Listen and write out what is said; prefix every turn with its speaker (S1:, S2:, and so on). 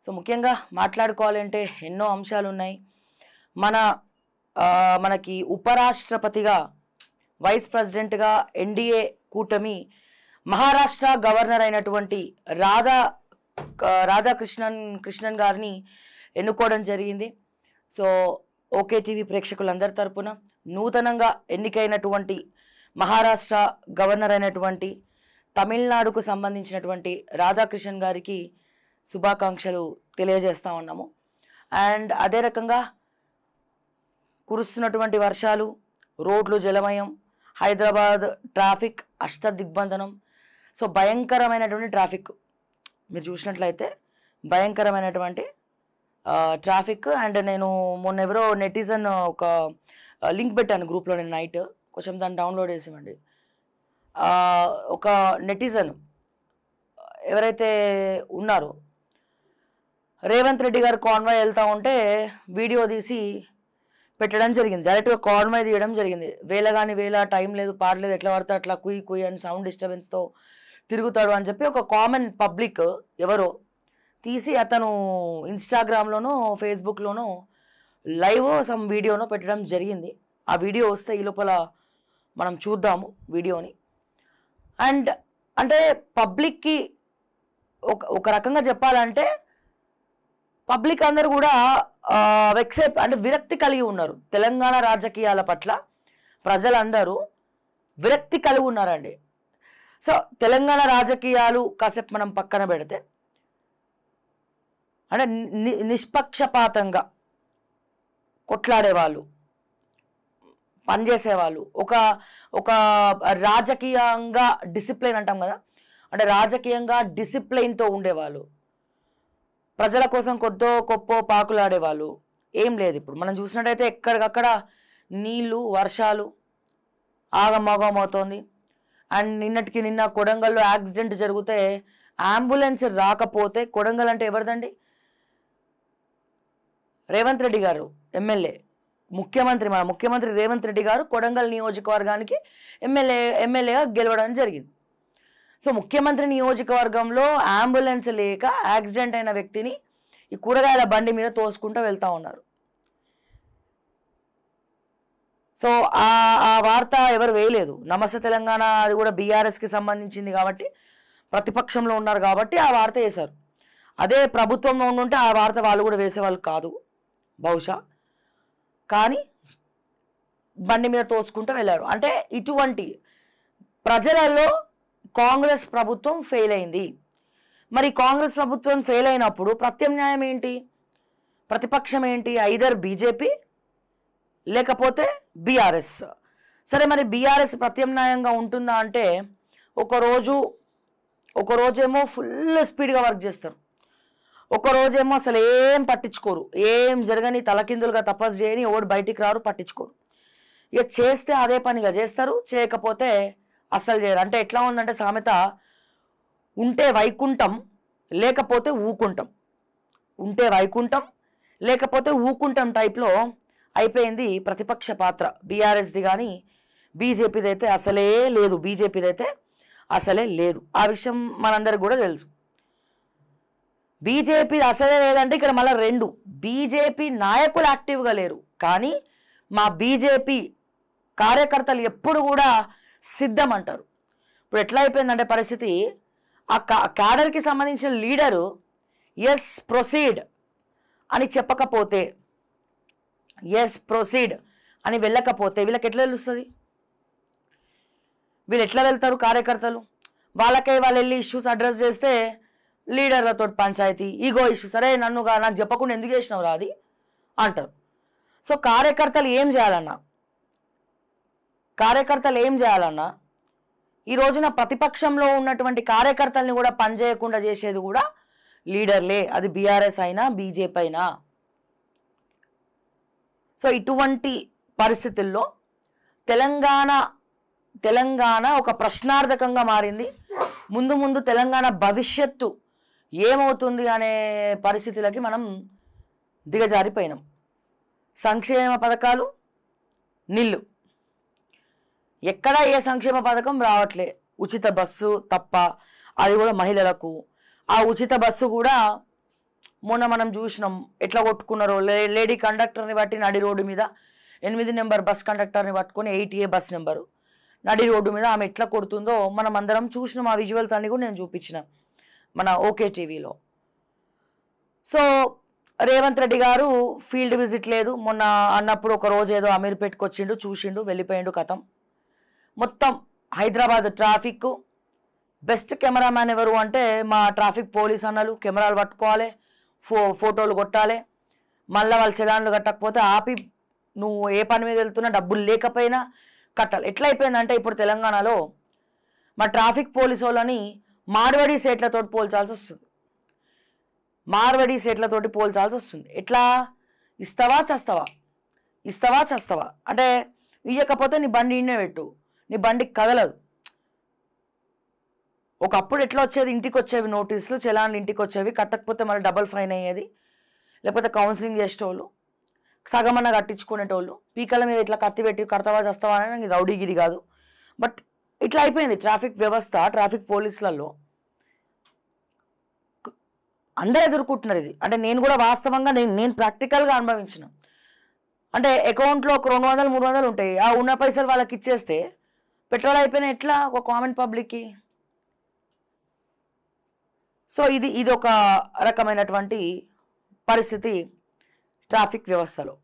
S1: So ముఖ్యంగా మాట్లాడుకోవాలంటే ఎన్నో అంశాలు ఉన్నాయి. మనకి ఉపరాష్ట్రపతిగా, వైస్ ప్రెసిడెంట్గా ఎన్డీఏ కూటమి మహారాష్ట్ర గవర్నర్ అయినటువంటి రాధాకృష్ణన్ గారిని ఎన్నుకోవడం జరిగింది. సో ఓకే టీవీ ప్రేక్షకులందరి తరపున నూతనంగా ఎన్నికైనటువంటి మహారాష్ట్ర గవర్నర్ అయినటువంటి తమిళనాడుకు సంబంధించినటువంటి రాధాకృష్ణన్ గారికి శుభాకాంక్షలు తెలియజేస్తా ఉన్నాము. అండ్ అదే రకంగా కురుస్తున్నటువంటి వర్షాలు, రోడ్లు జలమయం, హైదరాబాద్ ట్రాఫిక్ అష్టదిగ్బంధనం. సో భయంకరమైనటువంటి ట్రాఫిక్ మీరు చూసినట్లయితే భయంకరమైనటువంటి ట్రాఫిక్. అండ్ నేను మొన్న ఎవరో నెటిజన్ ఒక లింక్ పెట్టాను గ్రూప్లో, నేను నైట్ కొంచెం దాన్ని డౌన్లోడ్ చేసామండి. ఒక నెటిజన్ ఎవరైతే ఉన్నారో రేవంత్ రెడ్డి గారు కాన్వాయ్ వెళ్తూ ఉంటే వీడియో తీసి పెట్టడం జరిగింది. డైరెక్ట్గా కాన్వాయ్ తీయడం జరిగింది. వేళ టైం లేదు, పాడలేదు, ఎట్లా పడితే అట్లా కుయ్ కుయ్ అని సౌండ్ డిస్టర్బెన్స్తో తిరుగుతాడు అని చెప్పి ఒక కామన్ పబ్లిక్ ఎవరో తీసి అతను ఇన్స్టాగ్రామ్లోనో ఫేస్బుక్లోనో లైవ్ సమ్ వీడియోనో పెట్టడం జరిగింది. ఆ వీడియో వస్తే ఈ లోపల మనం చూద్దాము వీడియోని. అండ్ అంటే పబ్లిక్కి ఒక రకంగా చెప్పాలంటే పబ్లిక్ అందరూ కూడా అంటే విరక్తి కలిగి ఉన్నారు. తెలంగాణ రాజకీయాల పట్ల ప్రజలందరూ విరక్తి కలిగి ఉన్నారండి. సో తెలంగాణ రాజకీయాలు కాసేపు మనం పక్కన పెడితే అంటే నిష్పక్షపాతంగా కొట్లాడేవాళ్ళు, పనిచేసేవాళ్ళు, ఒక రాజకీయంగా డిసిప్లైన్ అంటాం కదా, అంటే రాజకీయంగా డిసిప్లైన్తో ఉండేవాళ్ళు, ప్రజల కోసం కొద్దో గొప్ప పాకులాడేవాళ్ళు ఏం లేదు. ఇప్పుడు మనం చూసినట్టయితే ఎక్కడికక్కడ నీళ్ళు, వర్షాలు ఆగమాగం అవుతోంది. అండ్ నిన్నటికి నిన్న కొడంగల్లో యాక్సిడెంట్ జరిగితే అంబులెన్స్ రాకపోతే, కొడంగల్ అంటే ఎవరిదండి? రేవంత్ రెడ్డి గారు ఎమ్మెల్యే, మన ముఖ్యమంత్రి రేవంత్ రెడ్డి గారు కొడంగల్ నియోజకవర్గానికి ఎమ్మెల్యేగా గెలవడం జరిగింది. సో ముఖ్యమంత్రి నియోజకవర్గంలో అంబులెన్స్ లేక యాక్సిడెంట్ అయిన వ్యక్తిని ఈ కూరగాయల బండి మీద తోసుకుంటూ వెళ్తూ ఉన్నారు. సో ఆ వార్త ఎవరు వేయలేదు. నమస్తే తెలంగాణ అది కూడా బీఆర్ఎస్కి సంబంధించింది కాబట్టి, ప్రతిపక్షంలో ఉన్నారు కాబట్టి ఆ వార్త వేశారు. అదే ప్రభుత్వంలో ఉండుంటే ఆ వార్త వాళ్ళు కూడా వేసేవాళ్ళు కాదు బహుశా. కానీ బండి మీద తోసుకుంటూ వెళ్ళారు. అంటే ఇటువంటి ప్రజలలో కాంగ్రెస్ ప్రభుత్వం ఫెయిల్ అయింది. మరి కాంగ్రెస్ ప్రభుత్వం ఫెయిల్ అయినప్పుడు ప్రత్యామ్నాయం ఏంటి? ప్రతిపక్షం ఏంటి? ఐదర్ బీజేపీ లేకపోతే బీఆర్ఎస్. సరే, మరి బీఆర్ఎస్ ప్రత్యామ్నాయంగా ఉంటుందా అంటే ఒకరోజేమో ఫుల్ స్పీడ్గా వర్క్ చేస్తారు, ఒకరోజేమో అసలు ఏం పట్టించుకోరు, ఏం జరగని తలకిందులుగా తపస్సు చేయని ఎవడు బయటికి రారు, పట్టించుకోరు. ఇక చేస్తే అదే పనిగా చేస్తారు, చేయకపోతే అస్సలు చేయరు. అంటే ఎట్లా ఉందంటే సామెత, ఉంటే వైకుంఠం లేకపోతే ఊకుంటాం, ఉంటే వైకుంఠం లేకపోతే ఊకుంటాం టైప్లో అయిపోయింది ప్రతిపక్ష పాత్ర బీఆర్ఎస్ది. కానీ బీజేపీది అయితే అసలే లేదు. ఆ విషయం మనందరికి కూడా తెలుసు. బీజేపీ అసలే లేదంటే ఇక్కడ మళ్ళీ రెండు బీజేపీ నాయకులు యాక్టివ్గా లేరు, కానీ మా బీజేపీ కార్యకర్తలు ఎప్పుడు కూడా సిద్ధం అంటారు. ఇప్పుడు ఎట్లా అయిపోయిందంటే పరిస్థితి, ఆ క్యాడర్కి సంబంధించిన లీడరు ఎస్ ప్రొసీడ్ అని చెప్పకపోతే, ఎస్ ప్రొసీడ్ అని వెళ్ళకపోతే వీళ్ళకి ఎట్లా తెలుస్తుంది? వీళ్ళు ఎట్లా వెళ్తారు? కార్యకర్తలు వాళ్ళకే వాళ్ళు వెళ్ళి ఇష్యూస్ అడ్రస్ చేస్తే లీడర్లతో పంచాయతీ, ఈగో ఇష్యూ, సరే నాకు చెప్పకుండా ఎందుకు చేసినావు రాది అంటారు. సో కార్యకర్తలు ఏం చేయాలన్నా ఈ రోజున ప్రతిపక్షంలో ఉన్నటువంటి కార్యకర్తల్ని కూడా పనిచేయకుండా చేసేది కూడా లీడర్లే, అది బీఆర్ఎస్ అయినా బీజేపీ అయినా. సో ఇటువంటి పరిస్థితుల్లో తెలంగాణ ఒక ప్రశ్నార్థకంగా మారింది. ముందు తెలంగాణ భవిష్యత్తు ఏమవుతుంది అనే పరిస్థితులకి మనం దిగజారిపోయినాం. సంక్షేమ పథకాలు నిల్లు, ఎక్కడా ఏ సంక్షేమ పథకం రావట్లే. ఉచిత బస్సు తప్ప, అది కూడా మహిళలకు. ఆ ఉచిత బస్సు కూడా మొన్న మనం చూసినాం ఎట్లా కొట్టుకున్నారో. లేడీ కండక్టర్ని బట్టి నడి రోడ్డు మీద 8 నెంబర్ బస్ కండక్టర్ని పట్టుకొని 8A బస్ నెంబరు నడి రోడ్డు మీద ఆమె ఎట్లా కొడుతుందో మనం అందరం చూసినాం. ఆ విజువల్స్ అన్ని కూడా నేను చూపించిన మన ఓకే టీవీలో. సో రేవంత్ రెడ్డి గారు ఫీల్డ్ విజిట్ లేదు. మొన్న అన్నప్పుడు ఒక రోజు ఏదో అమీర్పేట్కి వచ్చిండు, చూసిండు, వెళ్ళిపోయిండు, కథం. మొత్తం హైదరాబాద్ ట్రాఫిక్ బెస్ట్ కెమెరామ్యాన్ ఎవరు అంటే మా ట్రాఫిక్ పోలీస్ అన్నలు. కెమెరాలు పట్టుకోవాలి, ఫోటోలు కొట్టాలి, మళ్ళీ వాళ్ళు చలాన్లు కట్టకపోతే ఆపి నువ్వు ఏ పని మీద వెళ్తున్నా డబ్బులు లేకపోయినా కట్టాలి. ఎట్లా అయిపోయిందంటే ఇప్పుడు తెలంగాణలో మా ట్రాఫిక్ పోలీస్ వాళ్ళని మార్వడి సేట్లతో పోల్చాల్సి వస్తుంది. మార్వడి సేట్లతోటి పోల్చాల్సి వస్తుంది. ఎట్లా? ఇస్తావా చస్తావా, ఇస్తావా చస్తావా అంటే ఇయ్యకపోతే నీ బండి ఇన్నే పెట్టు, నీ బండికి కదలదు. ఒకప్పుడు ఎట్లా వచ్చేది, ఇంటికి వచ్చేవి నోటీసులు, చలాన్లు ఇంటికి వచ్చేవి, కట్టకపోతే మళ్ళీ డబల్ ఫైన్ అయ్యేది. లేకపోతే కౌన్సిలింగ్ చేసేటోళ్ళు, సగమన్న కట్టించుకునేటోళ్ళు, పీకల మీద ఇట్లా కత్తి పెట్టి కడతావా చేస్తావా అని రౌడీగిరి కాదు. బట్ ఇట్లా అయిపోయింది ట్రాఫిక్ వ్యవస్థ. ట్రాఫిక్ పోలీసులలో అందరూ ఎదుర్కొంటున్నారు ఇది. అంటే నేను కూడా వాస్తవంగా నేను ప్రాక్టికల్గా అనుభవించిన. అంటే అకౌంట్లో ఒక 200 300 ఉంటాయి. ఆ ఉన్న పైసలు వాళ్ళకి ఇచ్చేస్తే పెట్రోల్ అయిపోయినా ఎట్లా ఒక కామన్ పబ్లిక్కి. సో ఇది ఒక రకమైనటువంటి పరిస్థితి ట్రాఫిక్ వ్యవస్థలో.